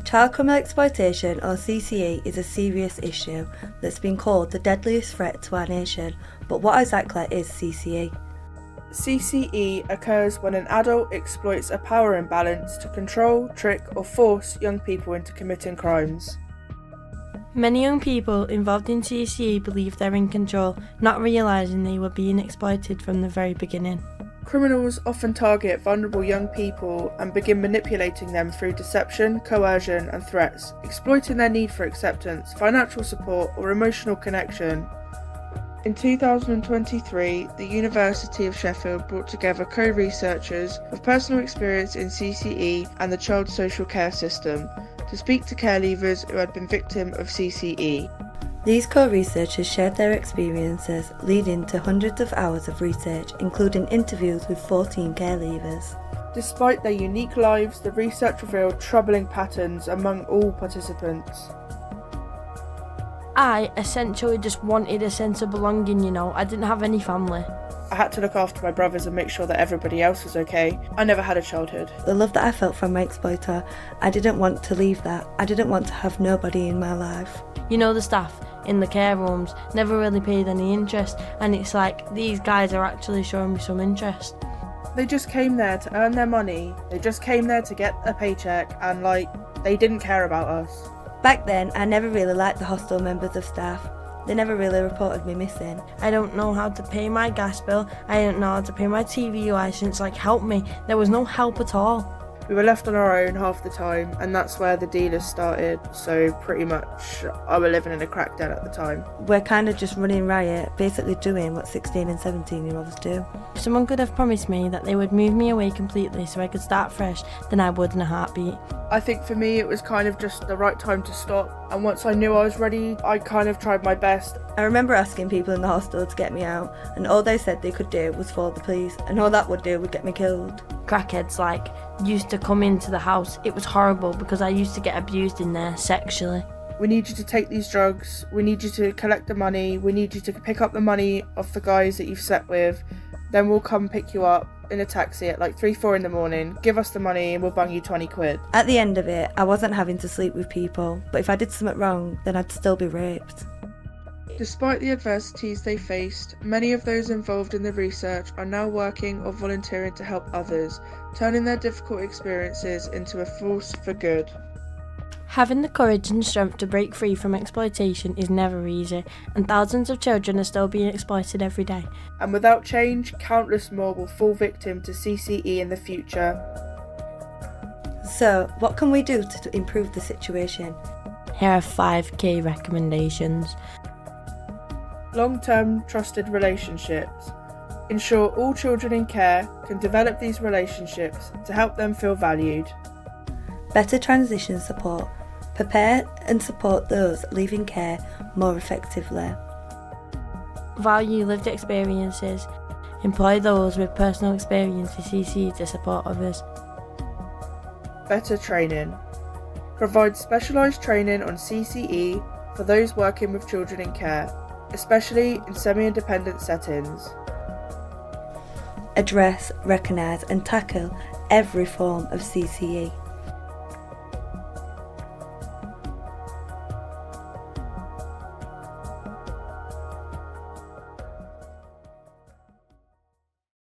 Child criminal exploitation, or CCE, is a serious issue that's been called the deadliest threat to our nation. But what exactly is CCE? CCE occurs when an adult exploits a power imbalance to control, trick, or force young people into committing crimes. Many young people involved in CCE believe they're in control, not realising they were being exploited from the very beginning. Criminals often target vulnerable young people and begin manipulating them through deception, coercion, and threats, exploiting their need for acceptance, financial support, or emotional connection. In 2023, the University of Sheffield brought together co-researchers with personal experience in CCE and the child social care system to speak to care leavers who had been victim of CCE. These co-researchers shared their experiences, leading to hundreds of hours of research, including interviews with 14 care leavers. Despite their unique lives, the research revealed troubling patterns among all participants. I essentially just wanted a sense of belonging, I didn't have any family. I had to look after my brothers and make sure that everybody else was okay. I never had a childhood. The love that I felt from my exploiter, I didn't want to leave that. I didn't want to have nobody in my life. The staff in the care rooms never really paid any interest, and it's like these guys are actually showing me some interest. They just came there to earn their money. They just came there to get a paycheck, and they didn't care about us. Back then, I never really liked the hostel members of staff. They never really reported me missing. I don't know how to pay my gas bill. I don't know how to pay my TV licence. Help me. There was no help at all. We were left on our own half the time, and that's where the dealers started, so pretty much I were living in a crack den at the time. We're kind of just running riot, basically doing what 16 and 17-year-olds do. If someone could have promised me that they would move me away completely so I could start fresh, then I would in a heartbeat. I think for me it was kind of just the right time to stop, and once I knew I was ready, I kind of tried my best. I remember asking people in the hostel to get me out, and all they said they could do was call the police, and all that would do would get me killed. Crackheads used to come into the house. It was horrible because I used to get abused in there sexually. We need you to take these drugs, we need you to collect the money, we need you to pick up the money off the guys that you've slept with, then we'll come pick you up in a taxi at 3-4 in the morning, give us the money and we'll bung you 20 quid. At the end of it, I wasn't having to sleep with people, but if I did something wrong, then I'd still be raped. Despite the adversities they faced, many of those involved in the research are now working or volunteering to help others, turning their difficult experiences into a force for good. Having the courage and strength to break free from exploitation is never easy, and thousands of children are still being exploited every day. And without change, countless more will fall victim to CCE in the future. So, what can we do to improve the situation? Here are 5 key recommendations. Long-term trusted relationships. Ensure all children in care can develop these relationships to help them feel valued. Better transition support. Prepare and support those leaving care more effectively. Value lived experiences. Employ those with personal experience in CCE to support others. Better training. Provide specialised training on CCE for those working with children in care, especially in semi-independent settings. Address, recognise and tackle every form of CCE.